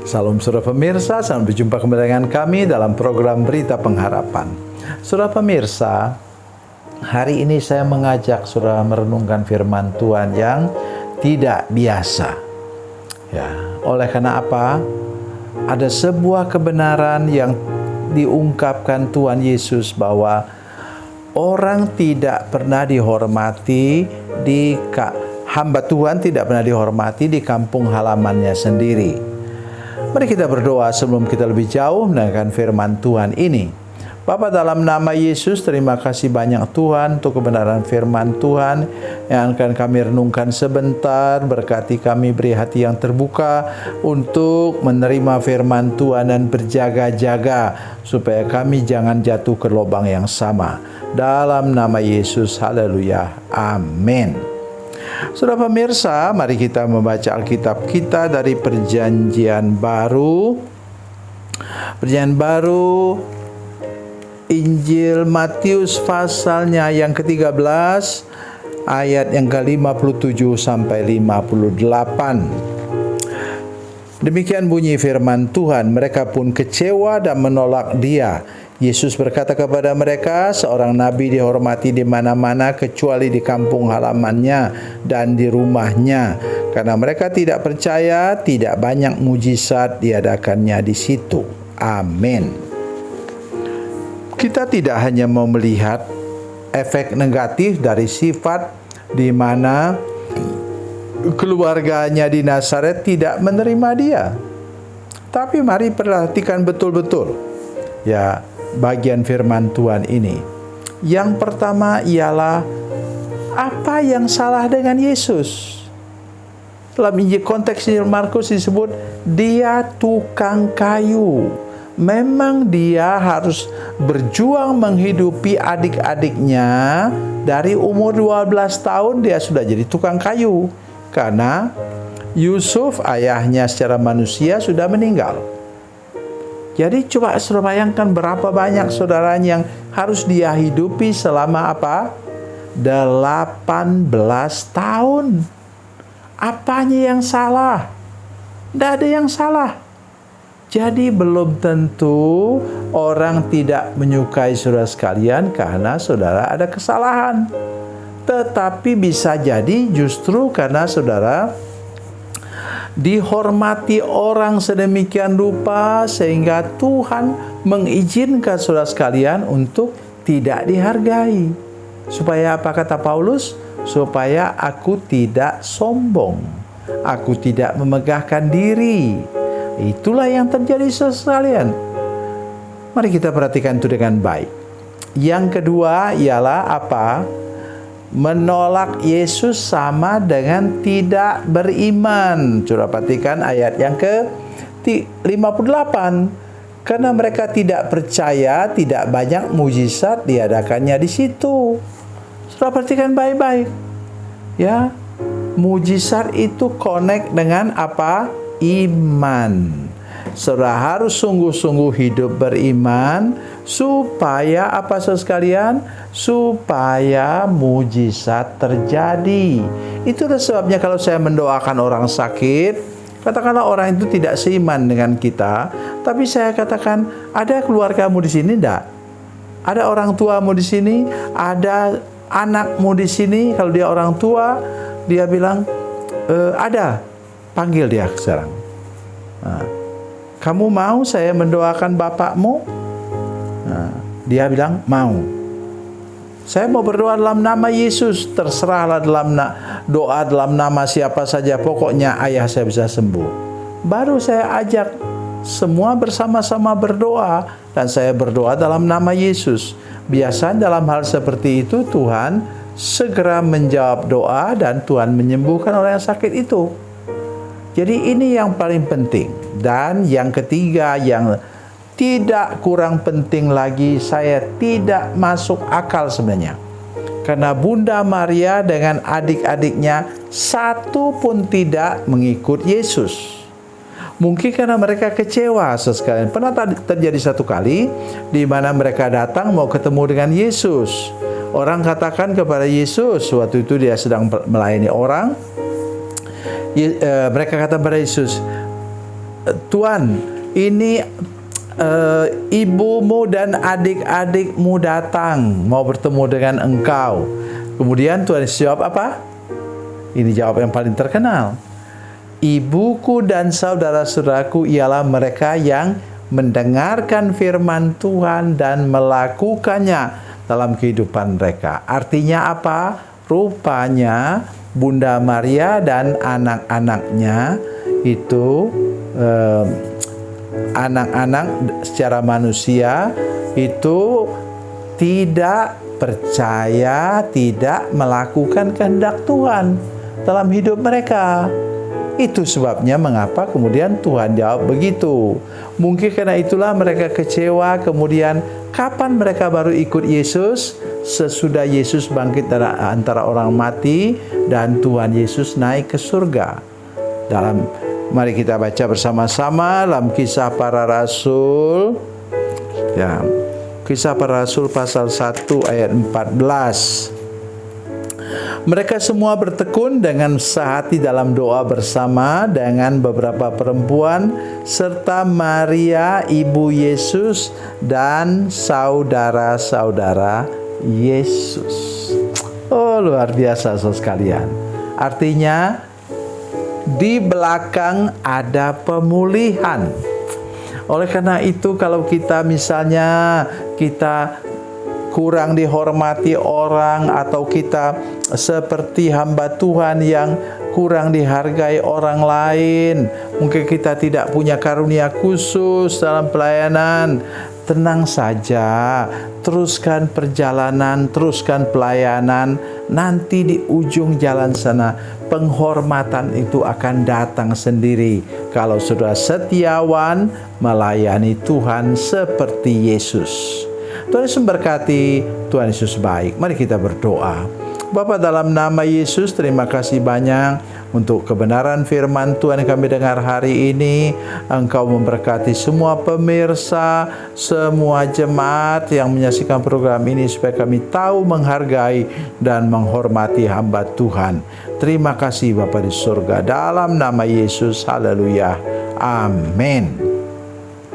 Salam saudara pemirsa, selamat berjumpa kembali dengan kami dalam program Berita Pengharapan. Saudara pemirsa, hari ini saya mengajak saudara merenungkan firman Tuhan yang tidak biasa. Ya, oleh karena apa? Ada sebuah kebenaran yang diungkapkan Tuhan Yesus bahwa orang tidak pernah dihormati hamba Tuhan tidak pernah dihormati di kampung halamannya sendiri. Mari kita berdoa sebelum kita lebih jauh mendengarkan firman Tuhan ini. Bapa, dalam nama Yesus, terima kasih banyak Tuhan untuk kebenaran firman Tuhan yang akan kami renungkan sebentar. Berkati kami, beri hati yang terbuka untuk menerima firman Tuhan dan berjaga-jaga supaya kami jangan jatuh ke lubang yang sama. Dalam nama Yesus, haleluya, amin. Saudara pemirsa, mari kita membaca Alkitab kita dari Perjanjian Baru. Perjanjian Baru, Injil Matius pasalnya yang ke-13, ayat yang ke-57 sampai 58. Demikian bunyi firman Tuhan, mereka pun kecewa dan menolak Dia. Yesus berkata kepada mereka, seorang nabi dihormati di mana-mana kecuali di kampung halamannya dan di rumahnya. Karena mereka tidak percaya, tidak banyak mujizat diadakannya di situ. Amin. Kita tidak hanya mau melihat efek negatif dari sifat di mana keluarganya di Nazaret tidak menerima Dia. Tapi mari perhatikan betul-betul ya bagian firman Tuhan ini. Yang pertama ialah apa yang salah dengan Yesus. Dalam Injil konteks Injil Markus disebut dia tukang kayu. Memang dia harus berjuang menghidupi adik-adiknya. Dari umur 12 tahun dia sudah jadi tukang kayu. Karena Yusuf ayahnya secara manusia sudah meninggal. Jadi coba saudara bayangkan berapa banyak saudaranya yang harus dia hidupi selama apa? 18 tahun. Apanya yang salah? Tidak ada yang salah. Jadi belum tentu orang tidak menyukai saudara sekalian karena saudara ada kesalahan. Tetapi bisa jadi justru karena saudara dihormati orang sedemikian rupa sehingga Tuhan mengizinkan saudara sekalian untuk tidak dihargai. Supaya apa kata Paulus? Supaya aku tidak sombong, aku tidak memegahkan diri. Itulah yang terjadi saudara sekalian. Mari kita perhatikan itu dengan baik. Yang kedua ialah apa? Menolak Yesus sama dengan tidak beriman. Coba perhatikan ayat yang ke-58. Karena mereka tidak percaya, tidak banyak mujizat diadakannya di situ. Coba perhatikan baik-baik. Ya, mujizat itu connect dengan apa? Iman. Saudara harus sungguh-sungguh hidup beriman supaya apa saudara sekalian? Supaya mujizat terjadi. Itulah sebabnya kalau saya mendoakan orang sakit, katakanlah orang itu tidak seiman dengan kita, tapi saya katakan, ada keluargamu di sini enggak? Ada orang tuamu di sini? Ada anakmu di sini? Kalau dia orang tua, dia bilang ada. Panggil dia sekarang. Nah, kamu mau saya mendoakan bapakmu? Nah, dia bilang mau. Saya mau berdoa dalam nama Yesus. Terserahlah dalam doa dalam nama siapa saja. Pokoknya ayah saya bisa sembuh. Baru saya ajak semua bersama-sama berdoa. Dan saya berdoa dalam nama Yesus. Biasanya dalam hal seperti itu Tuhan segera menjawab doa dan Tuhan menyembuhkan orang yang sakit itu. Jadi ini yang paling penting. Dan yang ketiga yang tidak kurang penting lagi, saya tidak masuk akal sebenarnya. Karena Bunda Maria dengan adik-adiknya satu pun tidak mengikut Yesus. Mungkin karena mereka kecewa sekalian. Pernah terjadi satu kali di mana mereka datang mau ketemu dengan Yesus. Orang katakan kepada Yesus, waktu itu dia sedang melayani orang. Mereka kata kepada Yesus, Tuhan, ini ibumu dan adik-adikmu datang mau bertemu dengan engkau. Kemudian Tuhan Yesus jawab apa? Ini jawab yang paling terkenal. Ibuku dan saudara-saudaraku ialah mereka yang mendengarkan firman Tuhan dan melakukannya dalam kehidupan mereka. Artinya apa? Rupanya Bunda Maria dan anak-anaknya itu anak-anak secara manusia itu tidak percaya, tidak melakukan kehendak Tuhan dalam hidup mereka. Itu sebabnya mengapa kemudian Tuhan jawab begitu. Mungkin karena itulah mereka kecewa. Kemudian kapan mereka baru ikut Yesus? Sesudah Yesus bangkit dari antara orang mati dan Tuhan Yesus naik ke surga. Mari kita baca bersama-sama dalam Kisah Para Rasul. Ya, Kisah Para Rasul pasal 1 ayat 14. Mereka semua bertekun dengan sehati dalam doa bersama dengan beberapa perempuan serta Maria ibu Yesus dan saudara-saudara Yesus. Oh, luar biasa saudara sekalian. Artinya di belakang ada pemulihan. Oleh karena itu kalau kita misalnya kita kurang dihormati orang, atau kita seperti hamba Tuhan yang kurang dihargai orang lain, mungkin kita tidak punya karunia khusus dalam pelayanan, tenang saja, teruskan perjalanan, teruskan pelayanan. Nanti di ujung jalan sana penghormatan itu akan datang sendiri kalau sudah setiawan melayani Tuhan seperti Yesus. Tuhan Yesus memberkati, Tuhan Yesus baik. Mari kita berdoa. Bapa, dalam nama Yesus, terima kasih banyak untuk kebenaran firman Tuhan yang kami dengar hari ini. Engkau memberkati semua pemirsa, semua jemaat yang menyaksikan program ini, supaya kami tahu menghargai dan menghormati hamba Tuhan. Terima kasih Bapa di surga, dalam nama Yesus. Haleluya. Amin.